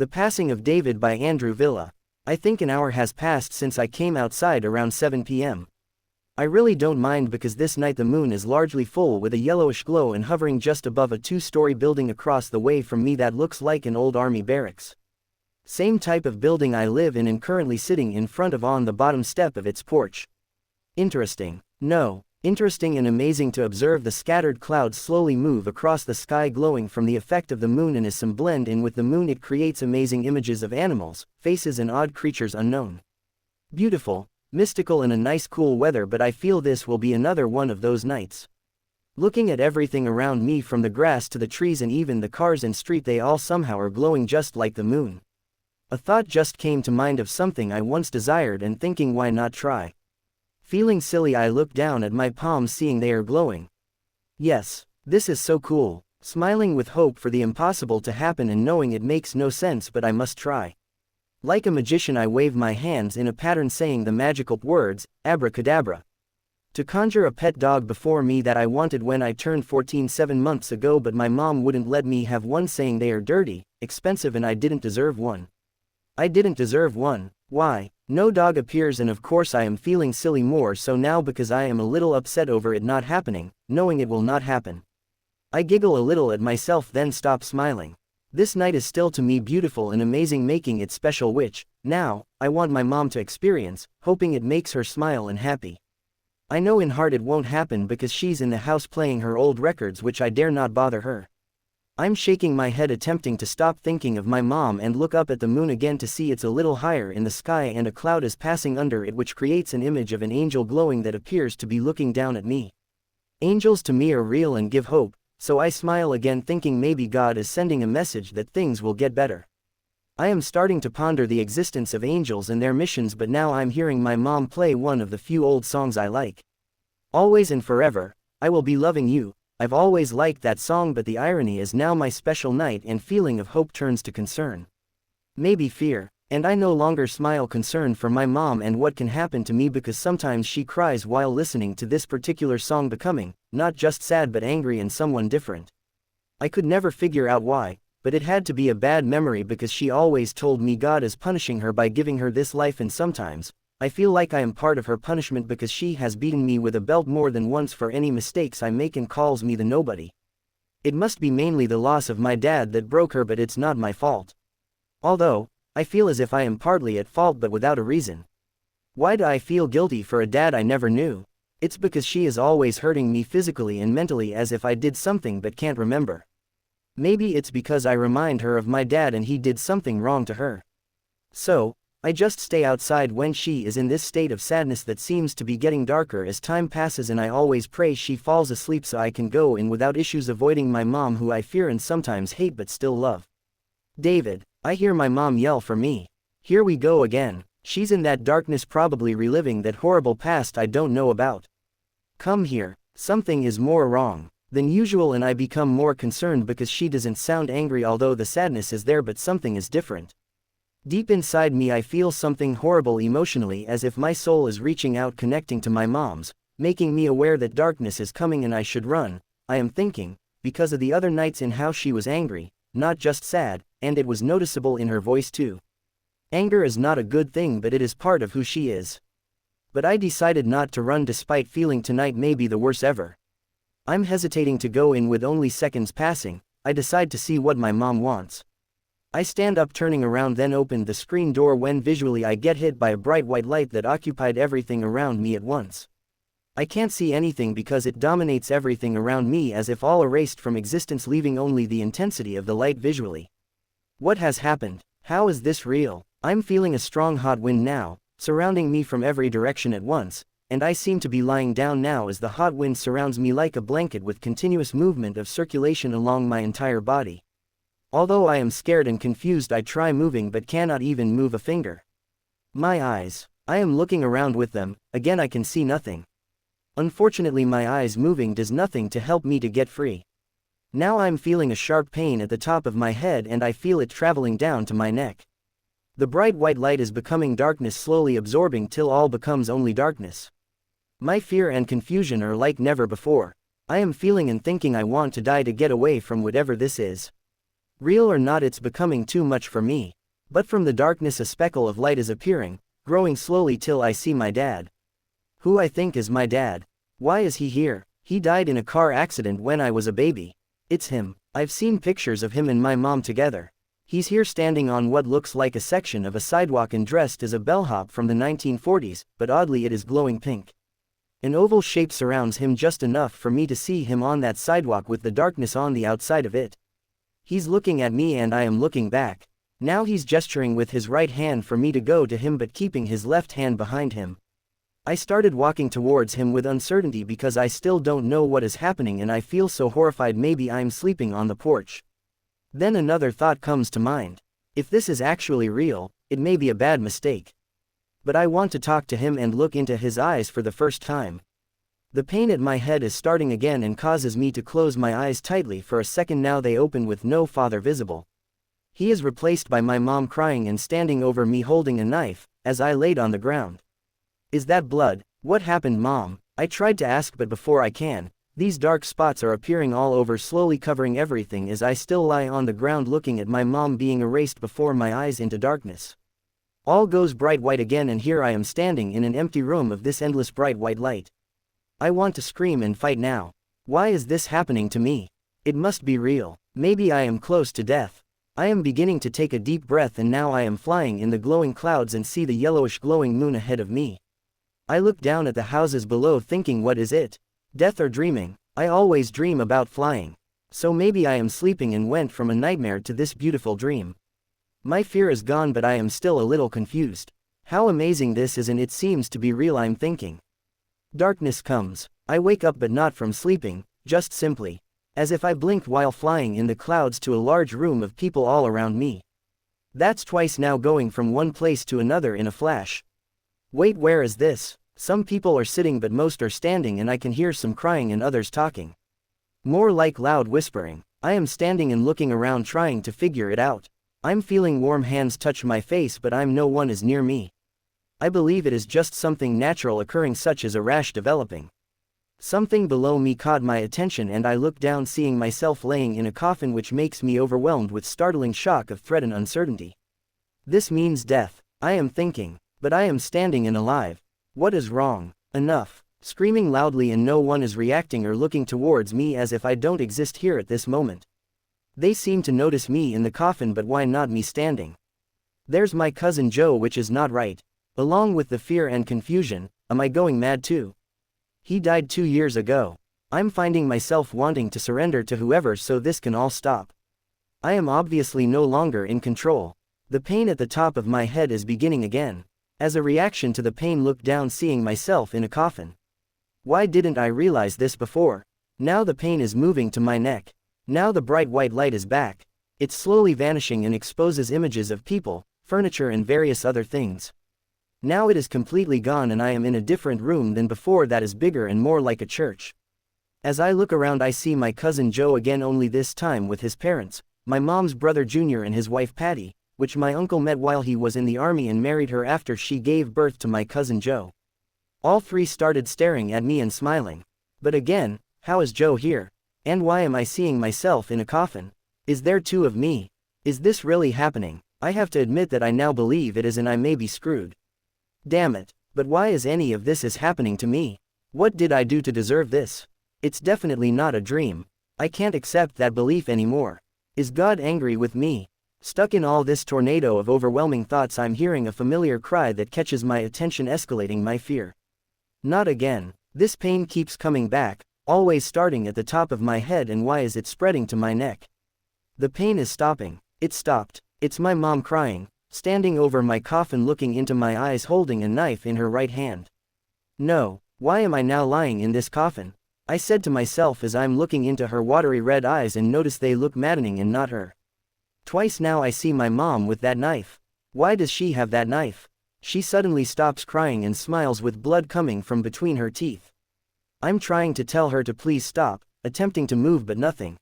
The Passing of David by Andrew Villa. I think an hour has passed since I came outside around 7 p.m. I really don't mind because this night the moon is largely full with a yellowish glow and hovering just above a two-story building across the way from me that looks like an old army barracks. Same type of building I live in and currently sitting in front of on the bottom step of its porch. Interesting. No. Interesting and amazing to observe the scattered clouds slowly move across the sky glowing from the effect of the moon, and as some blend in with the moon it creates amazing images of animals, faces and odd creatures unknown. Beautiful, mystical and a nice cool weather, but I feel this will be another one of those nights. Looking at everything around me from the grass to the trees and even the cars and street, they all somehow are glowing just like the moon. A thought just came to mind of something I once desired and thinking why not try. Feeling silly I look down at my palms seeing they are glowing. Yes, this is so cool, smiling with hope for the impossible to happen and knowing it makes no sense but I must try. Like a magician I wave my hands in a pattern saying the magical words, abracadabra. To conjure a pet dog before me that I wanted when I turned 14 7 months ago, but my mom wouldn't let me have one saying they are dirty, expensive and I didn't deserve one. I didn't deserve one. Why? No dog appears and of course I am feeling silly more so now because I am a little upset over it not happening, knowing it will not happen. I giggle a little at myself then stop smiling. This night is still to me beautiful and amazing, making it special, which, now, I want my mom to experience, hoping it makes her smile and happy. I know in heart it won't happen because she's in the house playing her old records which I dare not bother her. I'm shaking my head attempting to stop thinking of my mom and look up at the moon again to see it's a little higher in the sky and a cloud is passing under it which creates an image of an angel glowing that appears to be looking down at me. Angels to me are real and give hope, so I smile again thinking maybe God is sending a message that things will get better. I am starting to ponder the existence of angels and their missions, but now I'm hearing my mom play one of the few old songs I like. Always and forever, I will be loving you. I've always liked that song, but the irony is now my special night and feeling of hope turns to concern. Maybe fear, and I no longer smile concern for my mom and what can happen to me because sometimes she cries while listening to this particular song, becoming, not just sad but angry and someone different. I could never figure out why, but it had to be a bad memory because she always told me God is punishing her by giving her this life, and sometimes I feel like I am part of her punishment because she has beaten me with a belt more than once for any mistakes I make and calls me the nobody. It must be mainly the loss of my dad that broke her, but it's not my fault. Although, I feel as if I am partly at fault but without a reason. Why do I feel guilty for a dad I never knew? It's because she is always hurting me physically and mentally as if I did something but can't remember. Maybe it's because I remind her of my dad and he did something wrong to her. So, I just stay outside when she is in this state of sadness that seems to be getting darker as time passes, and I always pray she falls asleep so I can go in without issues, avoiding my mom who I fear and sometimes hate but still love. David, I hear my mom yell for me. Here we go again. She's in that darkness probably reliving that horrible past I don't know about. Come here. Something is more wrong than usual and I become more concerned because she doesn't sound angry, although the sadness is there, but something is different. Deep inside me I feel something horrible emotionally, as if my soul is reaching out, connecting to my mom's, making me aware that darkness is coming and I should run. I am thinking, because of the other nights in how she was angry, not just sad, and it was noticeable in her voice too. Anger is not a good thing, but it is part of who she is. But I decided not to run despite feeling tonight may be the worst ever. I'm hesitating to go in with only seconds passing. I decide to see what my mom wants. I stand up turning around, then opened the screen door when visually I get hit by a bright white light that occupied everything around me at once. I can't see anything because it dominates everything around me as if all erased from existence, leaving only the intensity of the light visually. What has happened? How is this real? I'm feeling a strong hot wind now, surrounding me from every direction at once, and I seem to be lying down now as the hot wind surrounds me like a blanket with continuous movement of circulation along my entire body. Although I am scared and confused, I try moving but cannot even move a finger. My eyes. I am looking around with them, again I can see nothing. Unfortunately my eyes moving does nothing to help me to get free. Now I'm feeling a sharp pain at the top of my head and I feel it traveling down to my neck. The bright white light is becoming darkness, slowly absorbing till all becomes only darkness. My fear and confusion are like never before. I am feeling and thinking I want to die to get away from whatever this is. Real or not, it's becoming too much for me. But from the darkness a speckle of light is appearing, growing slowly till I see my dad. Who I think is my dad. Why is he here? He died in a car accident when I was a baby. It's him. I've seen pictures of him and my mom together. He's here standing on what looks like a section of a sidewalk and dressed as a bellhop from the 1940s, but oddly it is glowing pink. An oval shape surrounds him just enough for me to see him on that sidewalk with the darkness on the outside of it. He's looking at me and I am looking back. Now he's gesturing with his right hand for me to go to him but keeping his left hand behind him. I started walking towards him with uncertainty because I still don't know what is happening and I feel so horrified maybe I'm sleeping on the porch. Then another thought comes to mind. If this is actually real, it may be a bad mistake. But I want to talk to him and look into his eyes for the first time. The pain at my head is starting again and causes me to close my eyes tightly for a second. Now they open with no father visible. He is replaced by my mom crying and standing over me holding a knife, as I laid on the ground. Is that blood? What happened, Mom? I tried to ask but before I can, these dark spots are appearing all over slowly covering everything as I still lie on the ground looking at my mom being erased before my eyes into darkness. All goes bright white again and here I am standing in an empty room of this endless bright white light. I want to scream and fight now. Why is this happening to me? It must be real. Maybe I am close to death. I am beginning to take a deep breath and now I am flying in the glowing clouds and see the yellowish glowing moon ahead of me. I look down at the houses below thinking, what is it? Death or dreaming? I always dream about flying. So maybe I am sleeping and went from a nightmare to this beautiful dream. My fear is gone but I am still a little confused. How amazing this is and it seems to be real, I'm thinking. Darkness comes. I wake up but not from sleeping, just simply. As if I blinked while flying in the clouds to a large room of people all around me. That's twice now going from one place to another in a flash. Wait, where is this? Some people are sitting but most are standing and I can hear some crying and others talking. More like loud whispering. I am standing and looking around trying to figure it out. I'm feeling warm hands touch my face but no one is near me. I believe it is just something natural occurring such as a rash developing. Something below me caught my attention and I look down seeing myself laying in a coffin which makes me overwhelmed with startling shock of dread and uncertainty. This means death, I am thinking, but I am standing and alive. What is wrong? Enough. Screaming loudly and no one is reacting or looking towards me as if I don't exist here at this moment. They seem to notice me in the coffin but why not me standing? There's my cousin Joe, which is not right. Along with the fear and confusion, am I going mad too? He died 2 years ago. I'm finding myself wanting to surrender to whoever so this can all stop. I am obviously no longer in control. The pain at the top of my head is beginning again. As a reaction to the pain, look down seeing myself in a coffin. Why didn't I realize this before? Now the pain is moving to my neck. Now the bright white light is back. It's slowly vanishing and exposes images of people, furniture and various other things. Now it is completely gone and I am in a different room than before that is bigger and more like a church. As I look around I see my cousin Joe again, only this time with his parents, my mom's brother Junior and his wife Patty, which my uncle met while he was in the army and married her after she gave birth to my cousin Joe. All three started staring at me and smiling. But again, how is Joe here? And why am I seeing myself in a coffin? Is there two of me? Is this really happening? I have to admit that I now believe it is and I may be screwed. Damn it, but why is any of this is happening to me? What did I do to deserve this? It's definitely not a dream. I can't accept that belief anymore. Is God angry with me? Stuck in all this tornado of overwhelming thoughts, I'm hearing a familiar cry that catches my attention, escalating my fear. Not again. This pain keeps coming back, always starting at the top of my head, and why is it spreading to my neck? The pain is stopping. It stopped. It's my mom crying, standing over my coffin looking into my eyes holding a knife in her right hand. No, why am I now lying in this coffin? I said to myself as I'm looking into her watery red eyes and notice they look maddening and not her. Twice now I see my mom with that knife. Why does she have that knife? She suddenly stops crying and smiles with blood coming from between her teeth. I'm trying to tell her to please stop, attempting to move but nothing.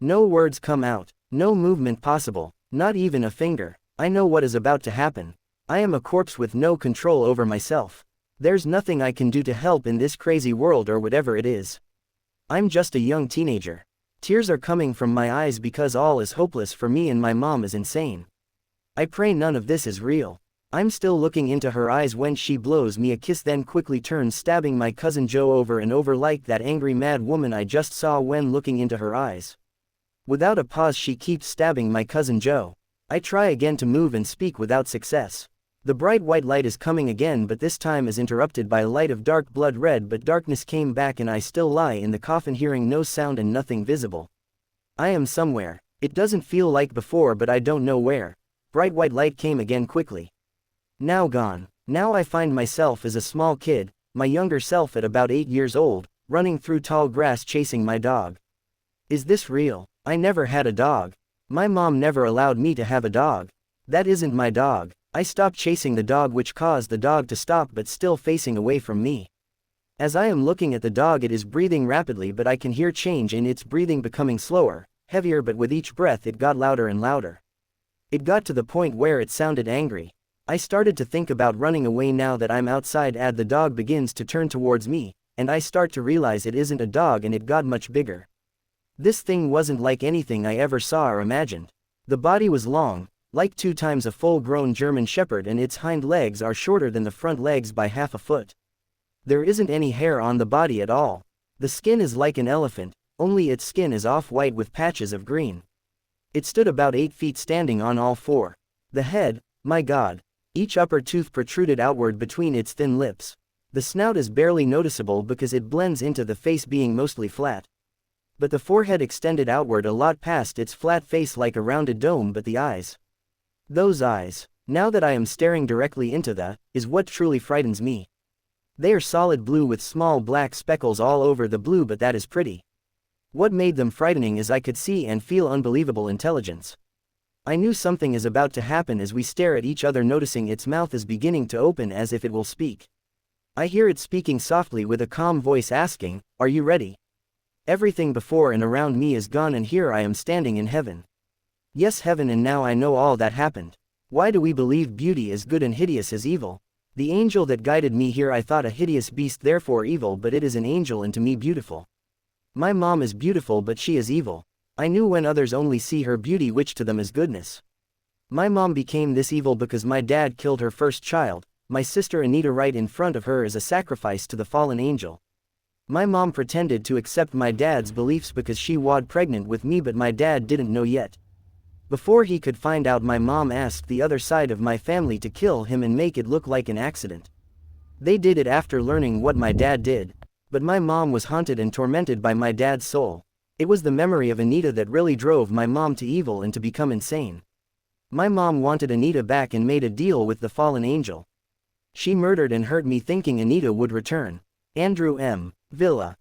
No words come out, no movement possible, not even a finger. I know what is about to happen. I am a corpse with no control over myself. There's nothing I can do to help in this crazy world or whatever it is. I'm just a young teenager. Tears are coming from my eyes because all is hopeless for me and my mom is insane. I pray none of this is real. I'm still looking into her eyes when she blows me a kiss, then quickly turns, stabbing my cousin Joe over and over like that angry mad woman I just saw when looking into her eyes. Without a pause she keeps stabbing my cousin Joe. I try again to move and speak without success. The bright white light is coming again, but this time is interrupted by a light of dark blood red, but darkness came back and I still lie in the coffin hearing no sound and nothing visible. I am somewhere. It doesn't feel like before, but I don't know where. Bright white light came again quickly. Now gone. Now I find myself as a small kid, my younger self at about 8 years old, running through tall grass chasing my dog. Is this real? I never had a dog. My mom never allowed me to have a dog. That isn't my dog. I stopped chasing the dog, which caused the dog to stop but still facing away from me. As I am looking at the dog, it is breathing rapidly, but I can hear change in its breathing, becoming slower, heavier, but with each breath it got louder and louder. It got to the point where it sounded angry. I started to think about running away now that I'm outside. The dog begins to turn towards me, and I start to realize it isn't a dog and it got much bigger. This thing wasn't like anything I ever saw or imagined. The body was long, like 2 times a full-grown German Shepherd, and its hind legs are shorter than the front legs by half a foot. There isn't any hair on the body at all. The skin is like an elephant, only its skin is off-white with patches of green. It stood about 8 feet standing on all 4. The head, my God. Each upper tooth protruded outward between its thin lips. The snout is barely noticeable because it blends into the face being mostly flat. But the forehead extended outward a lot past its flat face like a rounded dome, but the eyes. Those eyes, now that I am staring directly into is what truly frightens me. They are solid blue with small black speckles all over the blue, but that is pretty. What made them frightening is I could see and feel unbelievable intelligence. I knew something is about to happen as we stare at each other, noticing its mouth is beginning to open as if it will speak. I hear it speaking softly with a calm voice asking, "Are you ready?" Everything before and around me is gone and here I am standing in heaven. Yes, heaven, and now I know all that happened. Why do we believe beauty is good and hideous is evil? The angel that guided me here I thought a hideous beast, therefore evil, but it is an angel and to me beautiful. My mom is beautiful but she is evil. I knew when others only see her beauty which to them is goodness. My mom became this evil because my dad killed her first child, my sister Anita, right in front of her as a sacrifice to the fallen angel. My mom pretended to accept my dad's beliefs because she was pregnant with me, but my dad didn't know yet. Before he could find out, my mom asked the other side of my family to kill him and make it look like an accident. They did it after learning what my dad did. But my mom was haunted and tormented by my dad's soul. It was the memory of Anita that really drove my mom to evil and to become insane. My mom wanted Anita back and made a deal with the fallen angel. She murdered and hurt me thinking Anita would return. Andrew M. Villa.